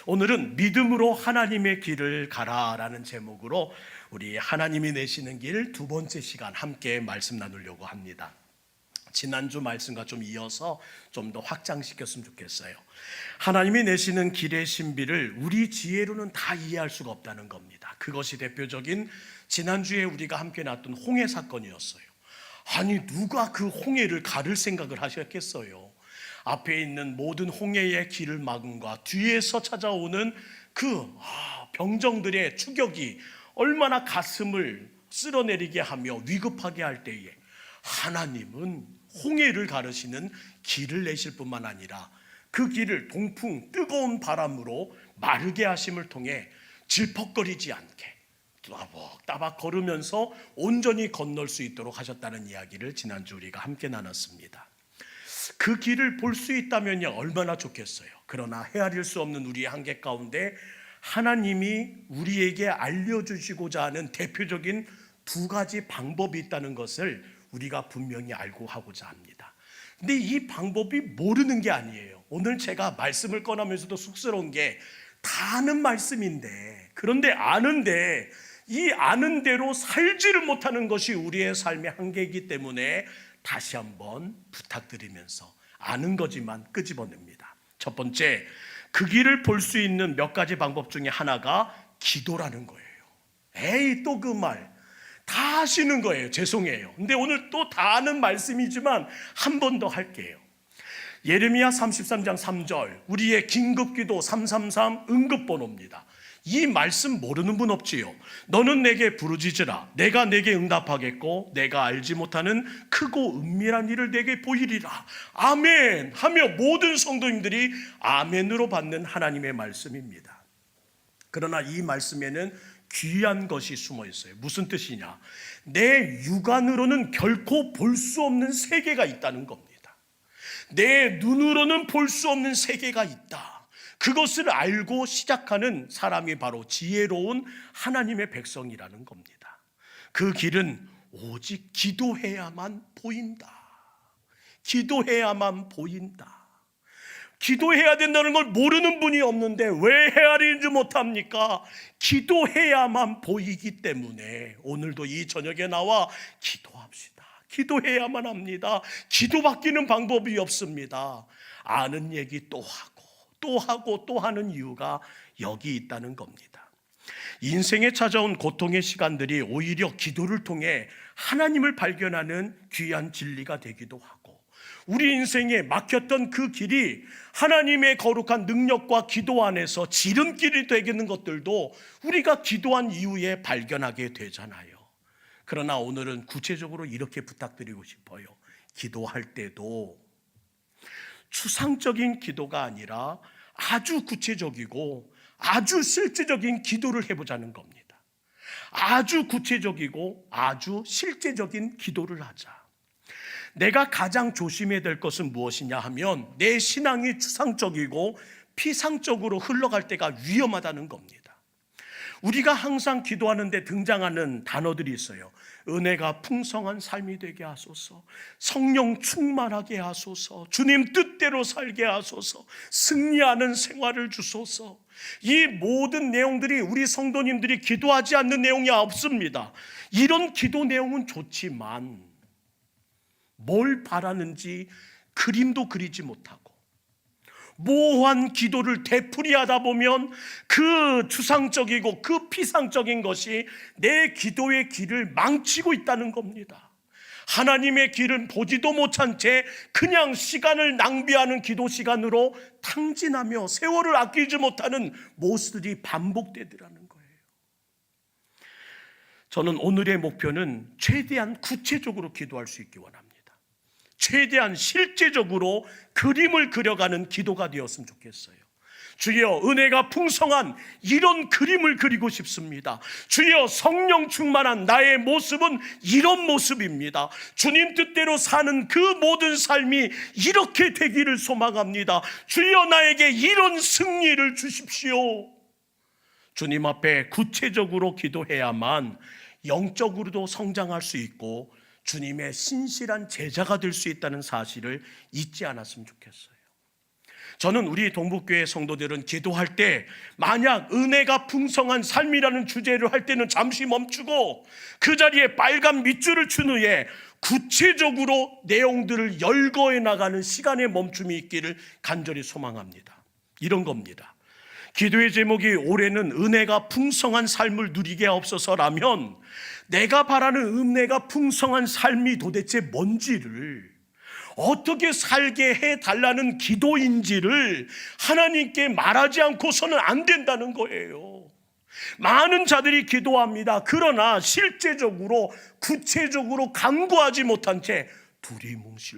오늘은 믿음으로 하나님의 길을 가라라는 제목으로 우리 하나님이 내시는 길 두 번째 시간 함께 말씀 나누려고 합니다. 지난주 말씀과 좀 이어서 좀 더 확장시켰으면 좋겠어요. 하나님이 내시는 길의 신비를 우리 지혜로는 다 이해할 수가 없다는 겁니다. 그것이 대표적인 지난주에 우리가 함께 나눴던 홍해 사건이었어요. 아니, 누가 그 홍해를 가를 생각을 하셨겠어요? 앞에 있는 모든 홍해의 길을 막음과 뒤에서 찾아오는 그 병정들의 추격이 얼마나 가슴을 쓸어내리게 하며 위급하게 할 때에 하나님은 홍해를 가르시는 길을 내실 뿐만 아니라 그 길을 동풍 뜨거운 바람으로 마르게 하심을 통해 질퍽거리지 않게 따박따박 걸으면서 온전히 건널 수 있도록 하셨다는 이야기를 지난주 우리가 함께 나눴습니다. 그 길을 볼 수 있다면 얼마나 좋겠어요. 그러나 헤아릴 수 없는 우리의 한계 가운데 하나님이 우리에게 알려주시고자 하는 대표적인 두 가지 방법이 있다는 것을 우리가 분명히 알고 하고자 합니다. 근데 이 방법이 모르는 게 아니에요. 오늘 제가 말씀을 꺼내면서도 쑥스러운 게 다 아는 말씀인데, 그런데 아는데 이 아는 대로 살지를 못하는 것이 우리의 삶의 한계이기 때문에 다시 한번 부탁드리면서 아는 거지만 끄집어냅니다. 첫 번째, 그 길을 볼 수 있는 몇 가지 방법 중에 하나가 기도라는 거예요. 에이, 또 그 말 다 하시는 거예요. 죄송해요. 근데 오늘 또 다 아는 말씀이지만 한 번 더 할게요. 예레미야 33장 3절, 우리의 긴급기도 333 응급번호입니다. 이 말씀 모르는 분 없지요? 너는 내게 부르짖으라. 내가 내게 응답하겠고 내가 알지 못하는 크고 은밀한 일을 내게 보이리라. 아멘 하며 모든 성도님들이 아멘으로 받는 하나님의 말씀입니다. 그러나 이 말씀에는 귀한 것이 숨어 있어요. 무슨 뜻이냐? 내 육안으로는 결코 볼 수 없는 세계가 있다는 겁니다. 내 눈으로는 볼 수 없는 세계가 있다. 그것을 알고 시작하는 사람이 바로 지혜로운 하나님의 백성이라는 겁니다. 그 길은 오직 기도해야만 보인다. 기도해야만 보인다. 기도해야 된다는 걸 모르는 분이 없는데 왜 헤아리지 못합니까? 기도해야만 보이기 때문에 오늘도 이 저녁에 나와 기도합시다. 기도해야만 합니다. 기도 바뀌는 방법이 없습니다. 아는 얘기 또 하고 또 하는 이유가 여기 있다는 겁니다. 인생에 찾아온 고통의 시간들이 오히려 기도를 통해 하나님을 발견하는 귀한 진리가 되기도 하고, 우리 인생에 막혔던 그 길이 하나님의 거룩한 능력과 기도 안에서 지름길이 되겠는 것들도 우리가 기도한 이후에 발견하게 되잖아요. 그러나 오늘은 구체적으로 이렇게 부탁드리고 싶어요. 기도할 때도 추상적인 기도가 아니라 아주 구체적이고 아주 실제적인 기도를 해보자는 겁니다. 아주 구체적이고 아주 실제적인 기도를 하자. 내가 가장 조심해야 될 것은 무엇이냐 하면 내 신앙이 추상적이고 피상적으로 흘러갈 때가 위험하다는 겁니다. 우리가 항상 기도하는데 등장하는 단어들이 있어요. 은혜가 풍성한 삶이 되게 하소서, 성령 충만하게 하소서, 주님 뜻대로 살게 하소서, 승리하는 생활을 주소서. 이 모든 내용들이 우리 성도님들이 기도하지 않는 내용이 없습니다. 이런 기도 내용은 좋지만 뭘 바라는지 그림도 그리지 못하고 모호한 기도를 되풀이하다 보면 그 추상적이고 그 피상적인 것이 내 기도의 길을 망치고 있다는 겁니다. 하나님의 길은 보지도 못한 채 그냥 시간을 낭비하는 기도 시간으로 탕진하며 세월을 아끼지 못하는 모습들이 반복되더라는 거예요. 저는 오늘의 목표는 최대한 구체적으로 기도할 수 있기 원합니다. 최대한 실제적으로 그림을 그려가는 기도가 되었으면 좋겠어요. 주여, 은혜가 풍성한 이런 그림을 그리고 싶습니다. 주여, 성령 충만한 나의 모습은 이런 모습입니다. 주님 뜻대로 사는 그 모든 삶이 이렇게 되기를 소망합니다. 주여, 나에게 이런 승리를 주십시오. 주님 앞에 구체적으로 기도해야만 영적으로도 성장할 수 있고 주님의 신실한 제자가 될 수 있다는 사실을 잊지 않았으면 좋겠어요. 저는 우리 동북교회 성도들은 기도할 때 만약 은혜가 풍성한 삶이라는 주제를 할 때는 잠시 멈추고 그 자리에 빨간 밑줄을 친 후에 구체적으로 내용들을 열거해 나가는 시간의 멈춤이 있기를 간절히 소망합니다. 이런 겁니다. 기도의 제목이 올해는 은혜가 풍성한 삶을 누리게 하옵소서라면 내가 바라는 은혜가 풍성한 삶이 도대체 뭔지를, 어떻게 살게 해달라는 기도인지를 하나님께 말하지 않고서는 안 된다는 거예요. 많은 자들이 기도합니다. 그러나 실제적으로 구체적으로 간구하지 못한 채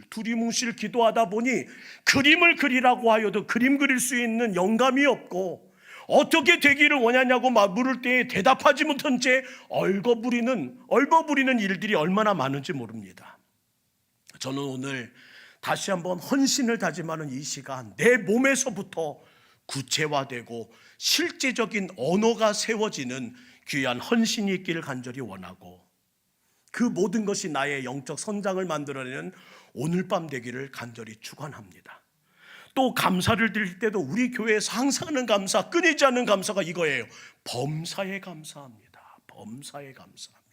두리뭉실 기도하다 보니 그림을 그리라고 하여도 그림 그릴 수 있는 영감이 없고, 어떻게 되기를 원하냐고 물을 때에 대답하지 못한 채 얼버무리는 일들이 얼마나 많은지 모릅니다. 저는 오늘 다시 한번 헌신을 다짐하는 이 시간, 내 몸에서부터 구체화되고 실제적인 언어가 세워지는 귀한 헌신이 있기를 간절히 원하고, 그 모든 것이 나의 영적 성장을 만들어내는 오늘 밤 되기를 간절히 축원합니다. 또 감사를 드릴 때도 우리 교회에서 항상 하는 감사, 끊이지 않는 감사가 이거예요. 범사에 감사합니다. 범사에 감사합니다.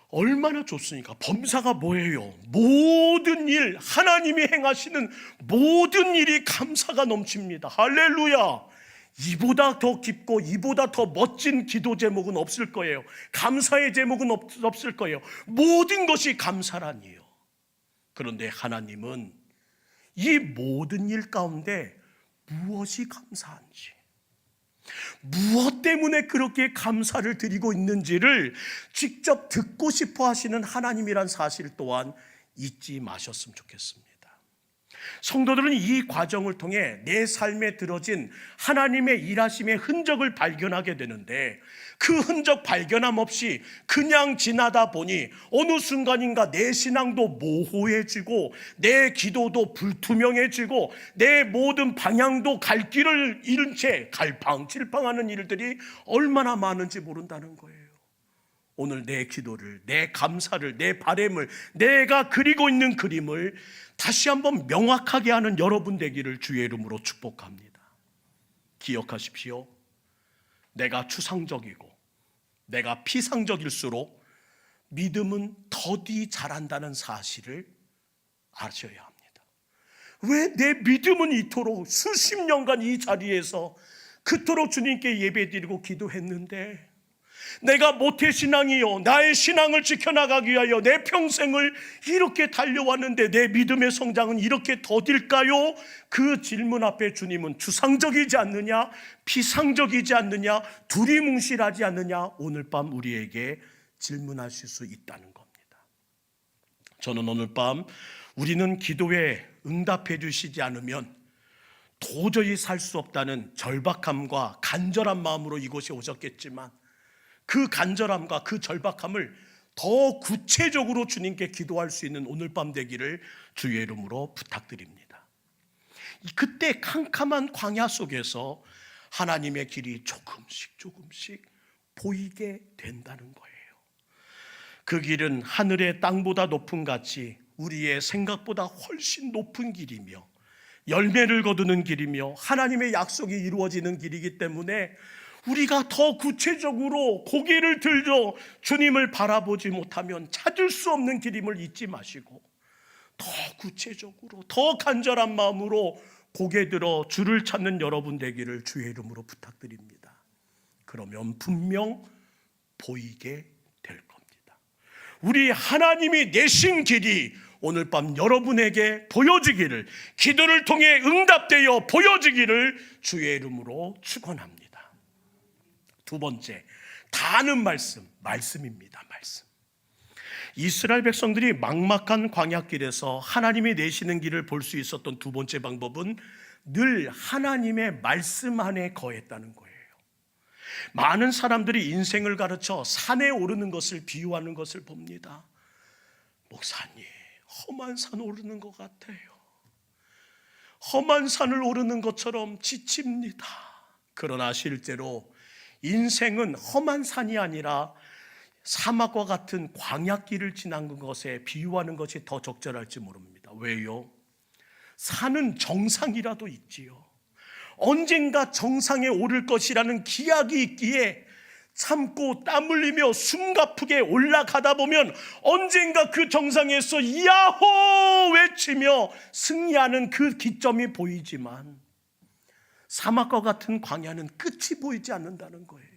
얼마나 좋습니까? 범사가 뭐예요? 모든 일, 하나님이 행하시는 모든 일이 감사가 넘칩니다. 할렐루야. 이보다 더 깊고 이보다 더 멋진 기도 제목은 없을 거예요. 감사의 제목은 없을 거예요. 모든 것이 감사라니요. 그런데 하나님은 이 모든 일 가운데 무엇이 감사한지, 무엇 때문에 그렇게 감사를 드리고 있는지를 직접 듣고 싶어 하시는 하나님이란 사실 또한 잊지 마셨으면 좋겠습니다. 성도들은 이 과정을 통해 내 삶에 들어진 하나님의 일하심의 흔적을 발견하게 되는데, 그 흔적 발견함 없이 그냥 지나다 보니 어느 순간인가 내 신앙도 모호해지고 내 기도도 불투명해지고 내 모든 방향도 갈 길을 잃은 채 갈팡질팡하는 일들이 얼마나 많은지 모른다는 거예요. 오늘 내 기도를, 내 감사를, 내 바램을, 내가 그리고 있는 그림을 다시 한번 명확하게 하는 여러분 되기를 주의 이름으로 축복합니다. 기억하십시오. 내가 추상적이고 내가 피상적일수록 믿음은 더디 자란다는 사실을 아셔야 합니다. 왜 내 믿음은 이토록 수십 년간 이 자리에서 그토록 주님께 예배드리고 기도했는데, 내가 모태신앙이요, 나의 신앙을 지켜나가기 위하여 내 평생을 이렇게 달려왔는데 내 믿음의 성장은 이렇게 더딜까요? 그 질문 앞에 주님은 추상적이지 않느냐, 피상적이지 않느냐, 두리뭉실하지 않느냐, 오늘 밤 우리에게 질문하실 수 있다는 겁니다. 저는 오늘 밤 우리는 기도에 응답해 주시지 않으면 도저히 살 수 없다는 절박함과 간절한 마음으로 이곳에 오셨겠지만, 그 간절함과 그 절박함을 더 구체적으로 주님께 기도할 수 있는 오늘 밤 되기를 주의 이름으로 부탁드립니다. 그때 캄캄한 광야 속에서 하나님의 길이 조금씩 보이게 된다는 거예요. 그 길은 하늘의 땅보다 높은 같이 우리의 생각보다 훨씬 높은 길이며 열매를 거두는 길이며 하나님의 약속이 이루어지는 길이기 때문에 우리가 더 구체적으로 고개를 들어 주님을 바라보지 못하면 찾을 수 없는 길임을 잊지 마시고, 더 구체적으로 더 간절한 마음으로 고개 들어 주를 찾는 여러분 되기를 주의 이름으로 부탁드립니다. 그러면 분명 보이게 될 겁니다. 우리 하나님이 내신 길이 오늘 밤 여러분에게 보여지기를, 기도를 통해 응답되어 보여지기를 주의 이름으로 축원합니다. 두 번째, 다 아는 말씀입니다. 말씀. 이스라엘 백성들이 막막한 광야길에서 하나님이 내시는 길을 볼 수 있었던 두 번째 방법은 늘 하나님의 말씀 안에 거했다는 거예요. 많은 사람들이 인생을 가르쳐 산에 오르는 것을 비유하는 것을 봅니다. 목사님, 험한 산 오르는 것 같아요. 험한 산을 오르는 것처럼 지칩니다. 그러나 실제로 인생은 험한 산이 아니라 사막과 같은 광야길을 지난 것에 비유하는 것이 더 적절할지 모릅니다. 왜요? 사는 정상이라도 있지요. 언젠가 정상에 오를 것이라는 기약이 있기에 참고 땀 흘리며 숨가쁘게 올라가다 보면 언젠가 그 정상에서 야호 외치며 승리하는 그 기점이 보이지만 사막과 같은 광야는 끝이 보이지 않는다는 거예요.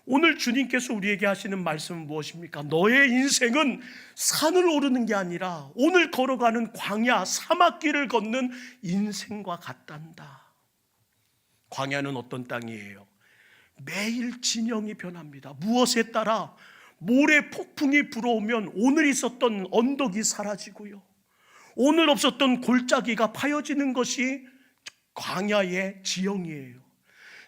오늘 주님께서 우리에게 하시는 말씀은 무엇입니까? 너의 인생은 산을 오르는 게 아니라 오늘 걸어가는 광야 사막길을 걷는 인생과 같단다. 광야는 어떤 땅이에요? 매일 진영이 변합니다. 무엇에 따라? 모래 폭풍이 불어오면 오늘 있었던 언덕이 사라지고요, 오늘 없었던 골짜기가 파여지는 것이 광야의 지형이에요.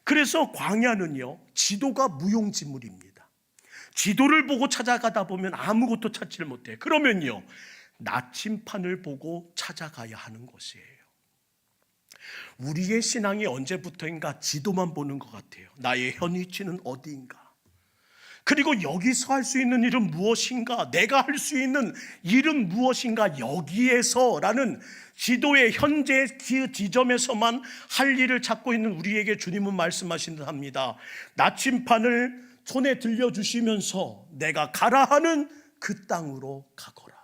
그래서 광야는요, 지도가 무용지물입니다. 지도를 보고 찾아가다 보면 아무것도 찾지를 못해요. 그러면요, 나침판을 보고 찾아가야 하는 것이에요. 우리의 신앙이 언제부터인가 지도만 보는 것 같아요. 나의 현 위치는 어디인가? 그리고 여기서 할 수 있는 일은 무엇인가? 내가 할 수 있는 일은 무엇인가? 여기에서라는 지도의 현재 그 지점에서만 할 일을 찾고 있는 우리에게 주님은 말씀하신답니다. 나침판을 손에 들려주시면서 내가 가라 하는 그 땅으로 가거라.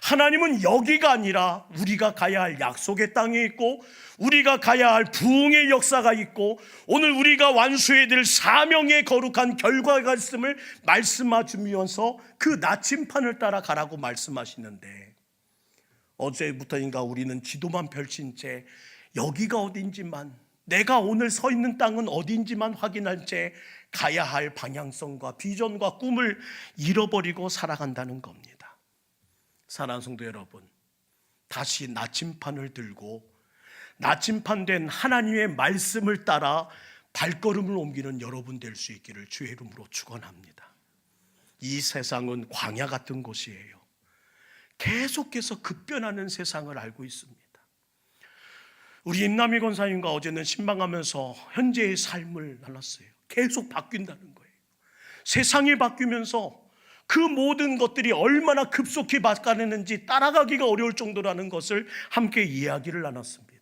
하나님은 여기가 아니라 우리가 가야 할 약속의 땅이 있고 우리가 가야 할 부흥의 역사가 있고 오늘 우리가 완수해야 될 사명의 거룩한 결과가 있음을 말씀하시면서 그 나침판을 따라 가라고 말씀하시는데, 어제부터인가 우리는 지도만 펼친 채 여기가 어딘지만, 내가 오늘 서 있는 땅은 어딘지만 확인할 채 가야 할 방향성과 비전과 꿈을 잃어버리고 살아간다는 겁니다. 사랑하는 성도 여러분, 다시 나침판을 들고 나침판된 하나님의 말씀을 따라 발걸음을 옮기는 여러분 될 수 있기를 주의 이름으로 축원합니다. 이 세상은 광야 같은 곳이에요. 계속해서 급변하는 세상을 알고 있습니다. 우리 임남희 권사님과 어제는 신방하면서 현재의 삶을 나눴어요. 계속 바뀐다는 거예요. 세상이 바뀌면서 그 모든 것들이 얼마나 급속히 바뀌었는지 따라가기가 어려울 정도라는 것을 함께 이야기를 나눴습니다.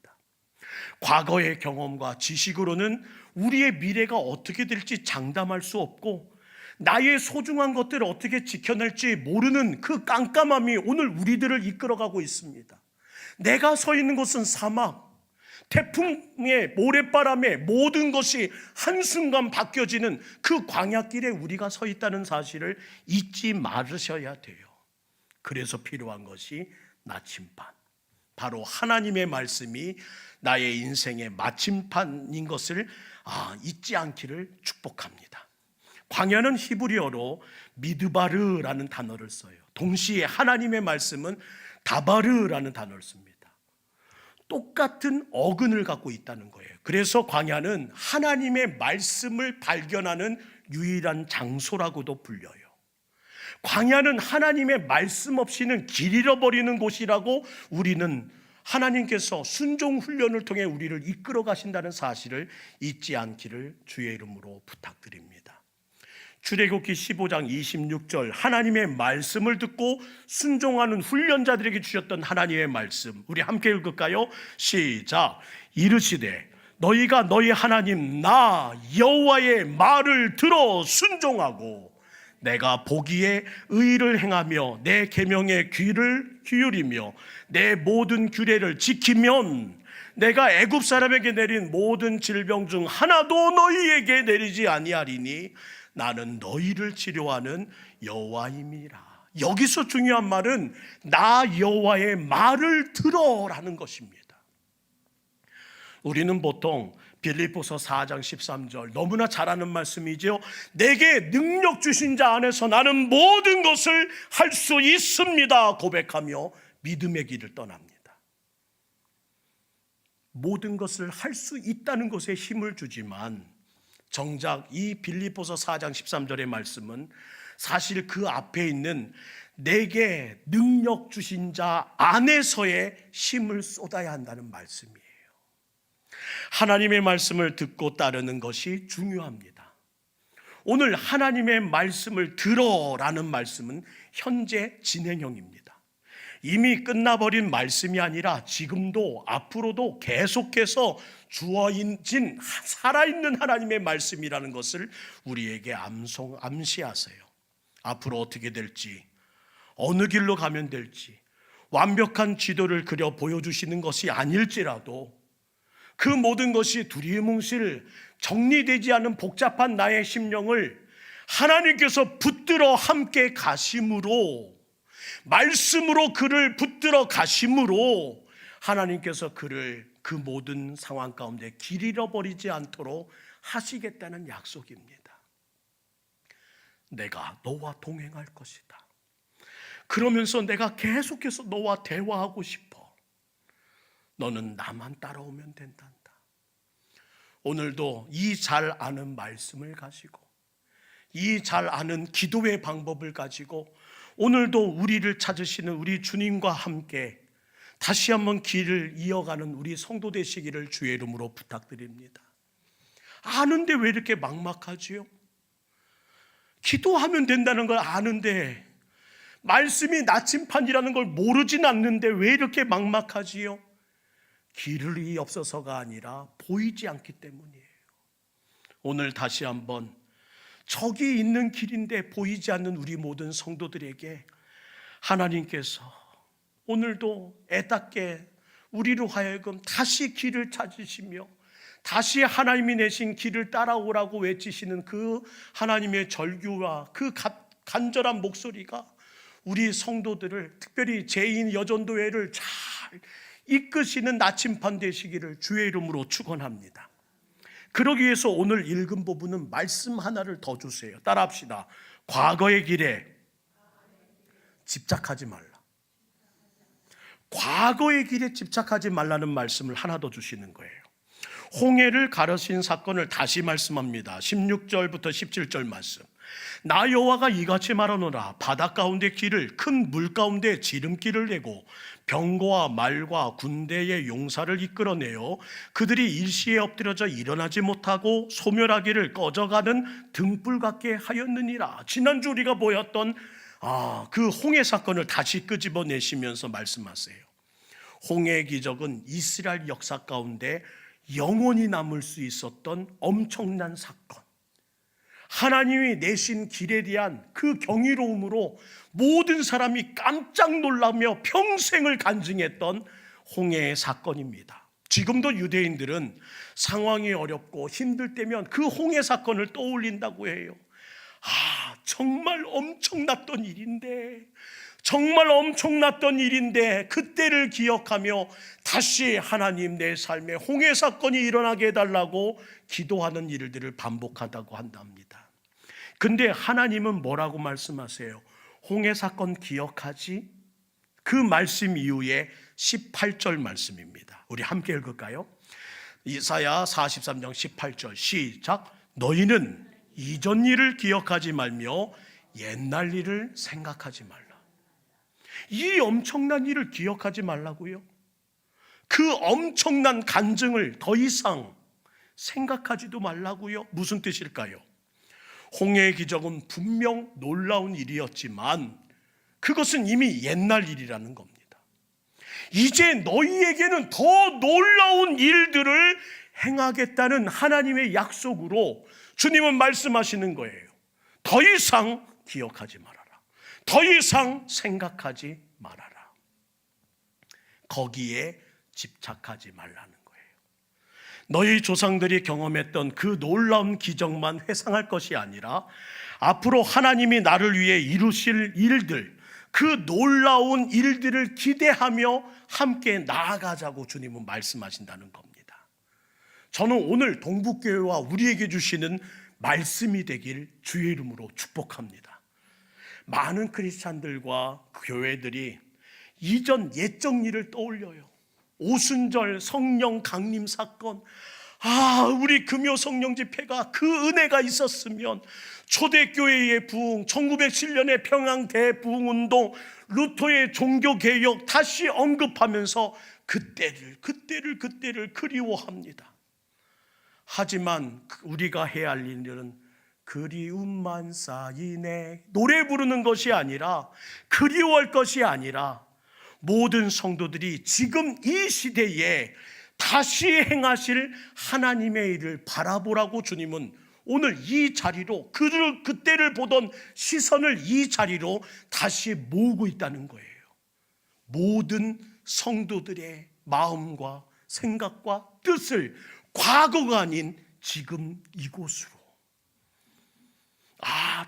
과거의 경험과 지식으로는 우리의 미래가 어떻게 될지 장담할 수 없고 나의 소중한 것들을 어떻게 지켜낼지 모르는 그 깜깜함이 오늘 우리들을 이끌어가고 있습니다. 내가 서 있는 곳은 사막, 태풍의 모래바람에 모든 것이 한순간 바뀌어지는 그 광야길에 우리가 서 있다는 사실을 잊지 말으셔야 돼요. 그래서 필요한 것이 나침판, 바로 하나님의 말씀이 나의 인생의 마침판인 것을 잊지 않기를 축복합니다. 광야는 히브리어로 미드바르라는 단어를 써요. 동시에 하나님의 말씀은 다바르라는 단어를 씁니다. 똑같은 어근을 갖고 있다는 거예요. 그래서 광야는 하나님의 말씀을 발견하는 유일한 장소라고도 불려요. 광야는 하나님의 말씀 없이는 길 잃어버리는 곳이라고 우리는 하나님께서 순종 훈련을 통해 우리를 이끌어 가신다는 사실을 잊지 않기를 주의 이름으로 부탁드립니다. 출애굽기 15장 26절, 하나님의 말씀을 듣고 순종하는 훈련자들에게 주셨던 하나님의 말씀, 우리 함께 읽을까요? 시작. 이르시되 너희가 너희 하나님 나 여호와의 말을 들어 순종하고 내가 보기에 의를 행하며 내 계명에 귀를 기울이며 내 모든 규례를 지키면 내가 애굽 사람에게 내린 모든 질병 중 하나도 너희에게 내리지 아니하리니 나는 너희를 치료하는 여호와임이라. 여기서 중요한 말은 나 여호와의 말을 들어라는 것입니다. 우리는 보통 빌립보서 4장 13절 너무나 잘 아는 말씀이죠. 내게 능력 주신 자 안에서 나는 모든 것을 할 수 있습니다 고백하며 믿음의 길을 떠납니다. 모든 것을 할 수 있다는 것에 힘을 주지만 정작 이 빌립보서 4장 13절의 말씀은 사실 그 앞에 있는 내게 능력 주신 자 안에서의 힘을 쏟아야 한다는 말씀이에요. 하나님의 말씀을 듣고 따르는 것이 중요합니다. 오늘 하나님의 말씀을 들어라는 말씀은 현재 진행형입니다. 이미 끝나버린 말씀이 아니라 지금도 앞으로도 계속해서 주어진 살아있는 하나님의 말씀이라는 것을 우리에게 암시하세요. 앞으로 어떻게 될지, 어느 길로 가면 될지 완벽한 지도를 그려 보여주시는 것이 아닐지라도 그 모든 것이 두리뭉실 정리되지 않은 복잡한 나의 심령을 하나님께서 붙들어 함께 가심으로, 말씀으로 그를 붙들어 가심으로 하나님께서 그를 그 모든 상황 가운데 길 잃어버리지 않도록 하시겠다는 약속입니다. 내가 너와 동행할 것이다. 그러면서 내가 계속해서 너와 대화하고 싶어. 너는 나만 따라오면 된단다. 오늘도 이 잘 아는 말씀을 가지고, 이 잘 아는 기도의 방법을 가지고 오늘도 우리를 찾으시는 우리 주님과 함께 다시 한번 길을 이어가는 우리 성도 되시기를 주의 이름으로 부탁드립니다. 아는데 왜 이렇게 막막하지요? 기도하면 된다는 걸 아는데, 말씀이 나침판이라는 걸 모르진 않는데 왜 이렇게 막막하지요? 길이 없어서가 아니라 보이지 않기 때문이에요. 오늘 다시 한번 저기 있는 길인데 보이지 않는 우리 모든 성도들에게 하나님께서 오늘도 애답게 우리로 하여금 다시 길을 찾으시며 다시 하나님이 내신 길을 따라오라고 외치시는 그 하나님의 절규와 그 간절한 목소리가 우리 성도들을, 특별히 제2 여전도회를 잘 이끄시는 나침판 되시기를 주의 이름으로 축원합니다. 그러기 위해서 오늘 읽은 부분은 말씀 하나를 더 주세요. 따라합시다. 과거의 길에 집착하지 말라. 과거의 길에 집착하지 말라는 말씀을 하나 더 주시는 거예요. 홍해를 가르신 사건을 다시 말씀합니다. 16절부터 17절 말씀. 나 여호와가 이같이 말하노라. 바다 가운데 길을 큰 물 가운데 지름길을 내고 병거와 말과 군대의 용사를 이끌어내어 그들이 일시에 엎드려져 일어나지 못하고 소멸하기를 꺼져가는 등불 같게 하였느니라. 지난주 우리가 보였던 그 홍해 사건을 다시 끄집어내시면서 말씀하세요. 홍해 기적은 이스라엘 역사 가운데 영원히 남을 수 있었던 엄청난 사건, 하나님이 내신 길에 대한 그 경이로움으로 모든 사람이 깜짝 놀라며 평생을 간증했던 홍해의 사건입니다. 지금도 유대인들은 상황이 어렵고 힘들 때면 그 홍해 사건을 떠올린다고 해요. 정말 엄청났던 일인데, 정말 엄청났던 일인데 그때를 기억하며 다시 하나님 내 삶에 홍해 사건이 일어나게 해달라고 기도하는 일들을 반복하다고 한답니다. 근데 하나님은 뭐라고 말씀하세요? 홍해 사건 기억하지? 그 말씀 이후에 18절 말씀입니다. 우리 함께 읽을까요? 이사야 43장 18절 시작. 너희는 이전 일을 기억하지 말며 옛날 일을 생각하지 말라. 이 엄청난 일을 기억하지 말라고요? 그 엄청난 간증을 더 이상 생각하지도 말라고요? 무슨 뜻일까요? 홍해의 기적은 분명 놀라운 일이었지만 그것은 이미 옛날 일이라는 겁니다. 이제 너희에게는 더 놀라운 일들을 행하겠다는 하나님의 약속으로 주님은 말씀하시는 거예요. 더 이상 기억하지 말아라. 더 이상 생각하지 말아라. 거기에 집착하지 말라는 거예요. 너희 조상들이 경험했던 그 놀라운 기적만 회상할 것이 아니라 앞으로 하나님이 나를 위해 이루실 일들, 그 놀라운 일들을 기대하며 함께 나아가자고 주님은 말씀하신다는 겁니다. 저는 오늘 동북교회와 우리에게 주시는 말씀이 되길 주의 이름으로 축복합니다. 많은 크리스찬들과 교회들이 이전 옛적 일을 떠올려요. 오순절 성령 강림 사건, 우리 금요 성령 집회가 그 은혜가 있었으면, 초대교회의 부흥, 1907년의 평양 대부흥운동, 루터의 종교개혁 다시 언급하면서 그때를 그리워합니다. 하지만 우리가 해야 할 일은 그리움만 쌓이네, 노래 부르는 것이 아니라, 그리워할 것이 아니라 모든 성도들이 지금 이 시대에 다시 행하실 하나님의 일을 바라보라고 주님은 오늘 이 자리로 그때를 보던 시선을 이 자리로 다시 모으고 있다는 거예요. 모든 성도들의 마음과 생각과 뜻을 과거가 아닌 지금 이곳으로.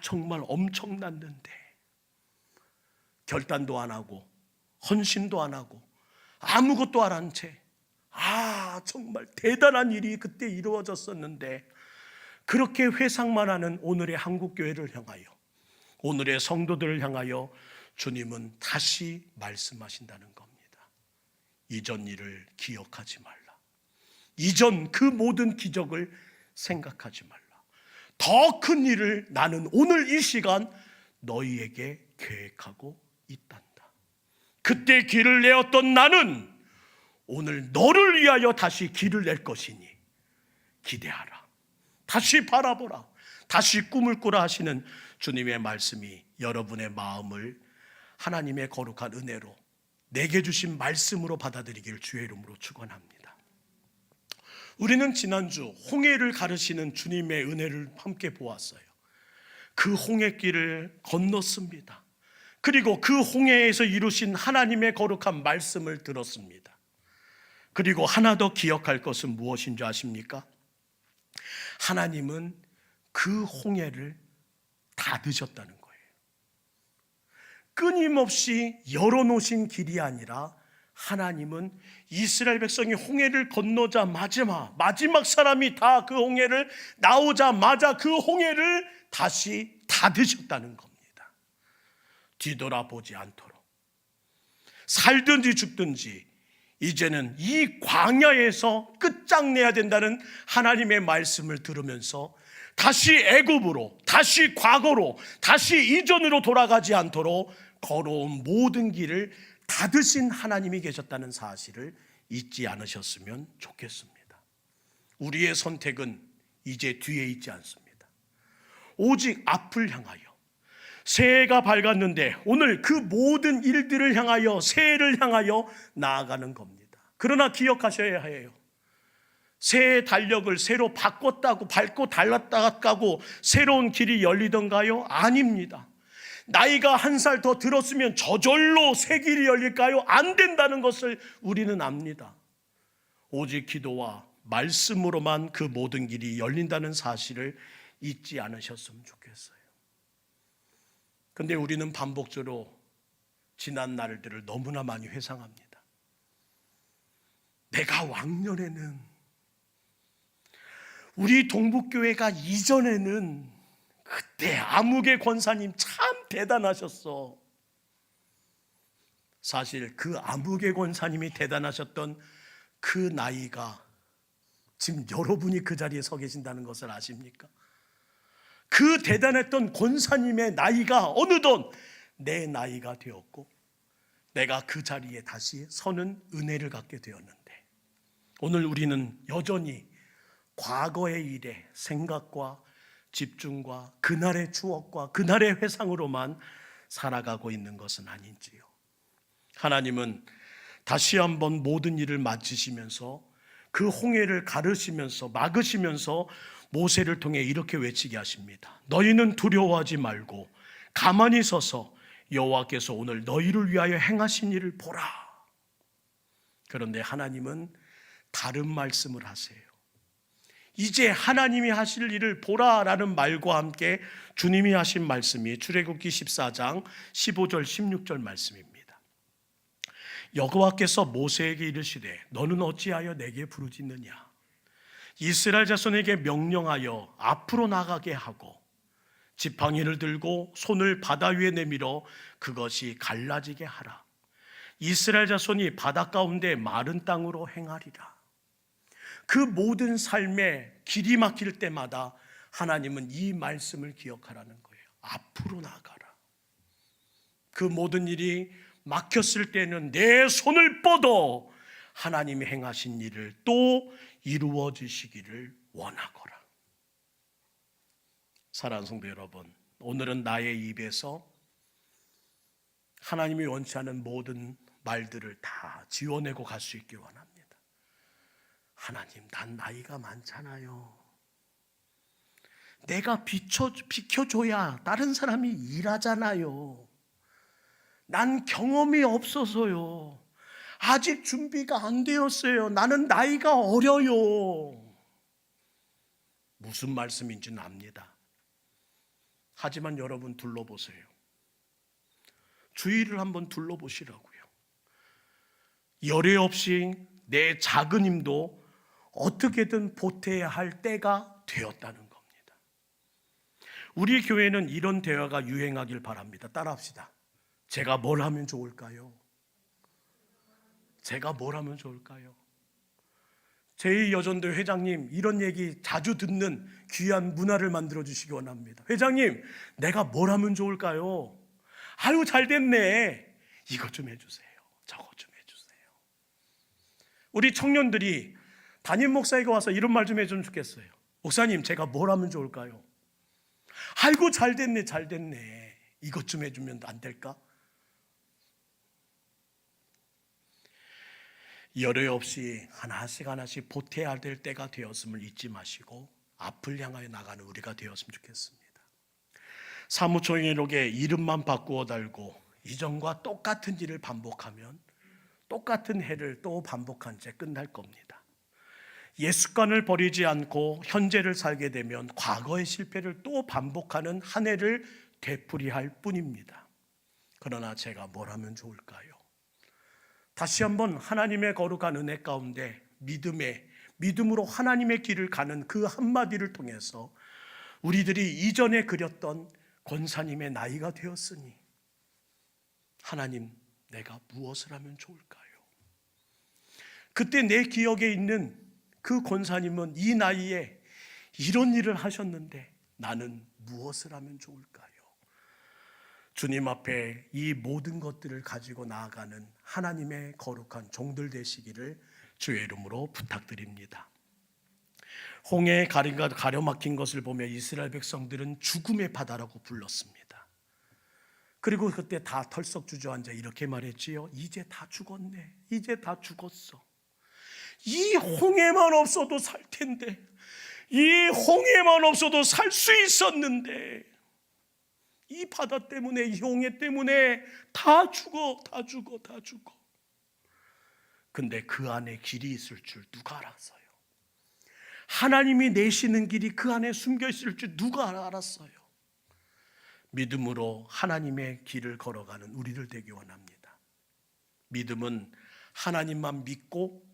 정말 엄청났는데 결단도 안 하고 헌신도 안 하고 아무것도 안 한 채 정말 대단한 일이 그때 이루어졌었는데, 그렇게 회상만 하는 오늘의 한국교회를 향하여, 오늘의 성도들을 향하여 주님은 다시 말씀하신다는 겁니다. 이전 일을 기억하지 말라. 이전 그 모든 기적을 생각하지 말라. 더 큰 일을 나는 오늘 이 시간 너희에게 계획하고 있단다. 그때 길을 내었던 나는 오늘 너를 위하여 다시 길을 낼 것이니 기대하라. 다시 바라보라. 다시 꿈을 꾸라 하시는 주님의 말씀이 여러분의 마음을 하나님의 거룩한 은혜로 내게 주신 말씀으로 받아들이길 주의 이름으로 축원합니다. 우리는 지난주 홍해를 가르시는 주님의 은혜를 함께 보았어요. 그 홍해길을 건넜습니다. 그리고 그 홍해에서 이루신 하나님의 거룩한 말씀을 들었습니다. 그리고 하나 더 기억할 것은 무엇인 줄 아십니까? 하나님은 그 홍해를 닫으셨다는 거예요. 끊임없이 열어놓으신 길이 아니라 하나님은 이스라엘 백성이 홍해를 건너자 마지막 사람이 다 그 홍해를 나오자마자 그 홍해를 다시 닫으셨다는 겁니다. 뒤돌아보지 않도록. 살든지 죽든지 이제는 이 광야에서 끝장내야 된다는 하나님의 말씀을 들으면서 다시 애굽으로, 다시 과거로, 다시 이전으로 돌아가지 않도록 걸어온 모든 길을 닫으신 하나님이 계셨다는 사실을 잊지 않으셨으면 좋겠습니다. 우리의 선택은 이제 뒤에 있지 않습니다. 오직 앞을 향하여, 새해가 밝았는데 오늘 그 모든 일들을 향하여, 새해를 향하여 나아가는 겁니다. 그러나 기억하셔야 해요. 새해 달력을 새로 바꿨다고 밟고 달랐다고 새로운 길이 열리던가요? 아닙니다. 나이가 한 살 더 들었으면 저절로 새 길이 열릴까요? 안 된다는 것을 우리는 압니다. 오직 기도와 말씀으로만 그 모든 길이 열린다는 사실을 잊지 않으셨으면 좋겠어요. 근데 우리는 반복적으로 지난 날들을 너무나 많이 회상합니다. 내가 왕년에는, 우리 동북교회가 이전에는 그때 아무개 권사님 참 대단하셨어. 사실 그 아무개 권사님이 대단하셨던 그 나이가 지금 여러분이 그 자리에 서 계신다는 것을 아십니까? 그 대단했던 권사님의 나이가 어느덧 내 나이가 되었고 내가 그 자리에 다시 서는 은혜를 갖게 되었는데, 오늘 우리는 여전히 과거의 일에 생각과 집중과 그날의 추억과 그날의 회상으로만 살아가고 있는 것은 아닌지요. 하나님은 다시 한번 모든 일을 마치시면서 그 홍해를 가르시면서 막으시면서 모세를 통해 이렇게 외치게 하십니다. 너희는 두려워하지 말고 가만히 서서 여호와께서 오늘 너희를 위하여 행하신 일을 보라. 그런데 하나님은 다른 말씀을 하세요. 이제 하나님이 하실 일을 보라라는 말과 함께 주님이 하신 말씀이 출애굽기 14장 15절 16절 말씀입니다. 여호와께서 모세에게 이르시되 너는 어찌하여 내게 부르짖느냐? 이스라엘 자손에게 명령하여 앞으로 나가게 하고 지팡이를 들고 손을 바다 위에 내밀어 그것이 갈라지게 하라. 이스라엘 자손이 바다 가운데 마른 땅으로 행하리라. 그 모든 삶에 길이 막힐 때마다 하나님은 이 말씀을 기억하라는 거예요. 앞으로 나가라. 그 모든 일이 막혔을 때는 내 손을 뻗어 하나님이 행하신 일을 또 이루어지시기를 원하거라. 사랑하는 성도 여러분, 오늘은 나의 입에서 하나님이 원치 않은 모든 말들을 다 지워내고 갈 수 있길 원합니다. 하나님, 난 나이가 많잖아요. 내가 비켜줘야 다른 사람이 일하잖아요. 난 경험이 없어서요. 아직 준비가 안 되었어요. 나는 나이가 어려요. 무슨 말씀인지는 압니다. 하지만 여러분 둘러보세요. 주위를 한번 둘러보시라고요. 열애 없이 내 작은 힘도 어떻게든 보태야 할 때가 되었다는 겁니다. 우리 교회는 이런 대화가 유행하길 바랍니다. 따라합시다. 제가 뭘 하면 좋을까요? 제가 뭘 하면 좋을까요? 제2여전도 회장님, 이런 얘기 자주 듣는 귀한 문화를 만들어 주시기 원합니다. 회장님, 내가 뭘 하면 좋을까요? 아유, 잘 됐네. 이것 좀 해주세요. 저것 좀 해주세요. 우리 청년들이 담임 목사에게 와서 이런 말 좀 해주면 좋겠어요. 목사님, 제가 뭘 하면 좋을까요? 아이고, 잘 됐네, 잘 됐네. 이것 좀 해주면 안 될까? 열애 없이 하나씩 하나씩 보태야 될 때가 되었음을 잊지 마시고 앞을 향하여 나가는 우리가 되었으면 좋겠습니다. 사무총회록에 이름만 바꾸어 달고 이전과 똑같은 일을 반복하면 똑같은 해를 또 반복한 채 끝날 겁니다. 옛 습관을 버리지 않고 현재를 살게 되면 과거의 실패를 또 반복하는 한 해를 되풀이할 뿐입니다. 그러나 제가 뭘 하면 좋을까요? 다시 한번 하나님의 거룩한 은혜 가운데 믿음으로 하나님의 길을 가는 그 한마디를 통해서 우리들이 이전에 그렸던 권사님의 나이가 되었으니 하나님, 내가 무엇을 하면 좋을까요? 그때 내 기억에 있는 그 권사님은 이 나이에 이런 일을 하셨는데 나는 무엇을 하면 좋을까요? 주님 앞에 이 모든 것들을 가지고 나아가는 하나님의 거룩한 종들 되시기를 주의 이름으로 부탁드립니다. 홍해에 가려막힌 것을 보며 이스라엘 백성들은 죽음의 바다라고 불렀습니다. 그리고 그때 다 털썩 주저앉아 이렇게 말했지요. 이제 다 죽었네. 이제 다 죽었어. 이 홍해만 없어도 살 텐데, 이 홍해만 없어도 살 수 있었는데, 이 바다 때문에, 이 홍해 때문에 다 죽어. 근데 그 안에 길이 있을 줄 누가 알았어요? 하나님이 내시는 길이 그 안에 숨겨 있을 줄 누가 알았어요? 믿음으로 하나님의 길을 걸어가는 우리들 되기 원합니다. 믿음은 하나님만 믿고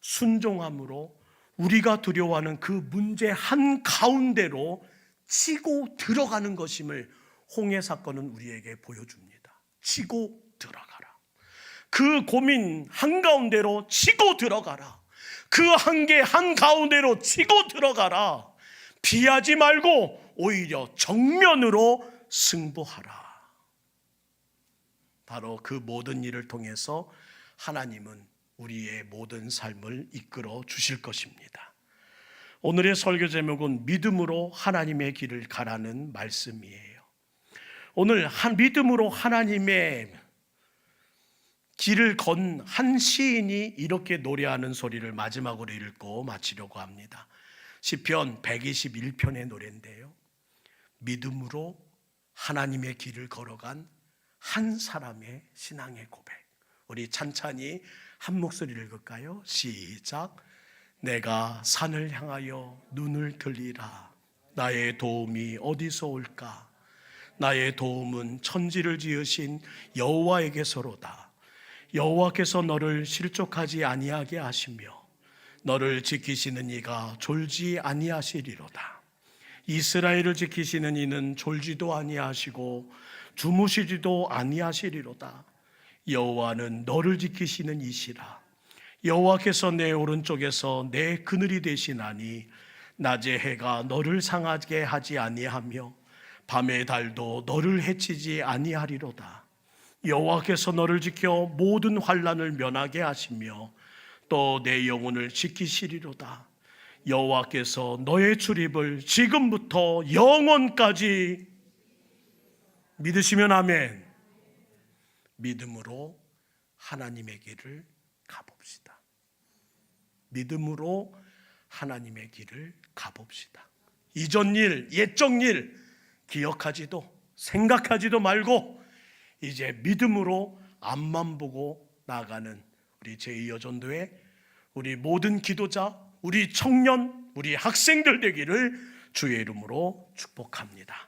순종함으로 우리가 두려워하는 그 문제 한가운데로 치고 들어가는 것임을 홍해 사건은 우리에게 보여줍니다. 치고 들어가라. 그 고민 한가운데로 치고 들어가라. 그 한계 한가운데로 치고 들어가라. 피하지 말고 오히려 정면으로 승부하라. 바로 그 모든 일을 통해서 하나님은 우리의 모든 삶을 이끌어 주실 것입니다. 오늘의 설교 제목은 믿음으로 하나님의 길을 가라는 말씀이에요. 오늘 믿음으로 하나님의 길을 건 한 시인이 이렇게 노래하는 소리를 마지막으로 읽고 마치려고 합니다. 시편 121편의 노래인데요. 믿음으로 하나님의 길을 걸어간 한 사람의 신앙의 고백. 우리 찬찬히 한 목소리를 읽을까요? 시작. 내가 산을 향하여 눈을 들리라. 나의 도움이 어디서 올까? 나의 도움은 천지를 지으신 여호와에게서로다. 여호와께서 너를 실족하지 아니하게 하시며 너를 지키시는 이가 졸지 아니하시리로다. 이스라엘을 지키시는 이는 졸지도 아니하시고 주무시지도 아니하시리로다. 여호와는 너를 지키시는 이시라. 여호와께서 내 오른쪽에서 내 그늘이 되시나니 낮의 해가 너를 상하게 하지 아니하며 밤의 달도 너를 해치지 아니하리로다. 여호와께서 너를 지켜 모든 환난을 면하게 하시며 또 내 영혼을 지키시리로다. 여호와께서 너의 출입을 지금부터 영원까지 믿으시면 아멘. 믿음으로 하나님의 길을 가봅시다. 믿음으로 하나님의 길을 가봅시다. 이전 일, 옛적 일 기억하지도 생각하지도 말고 이제 믿음으로 앞만 보고 나아가는 우리 제2여전도의 우리 모든 기도자, 우리 청년, 우리 학생들 되기를 주의 이름으로 축복합니다.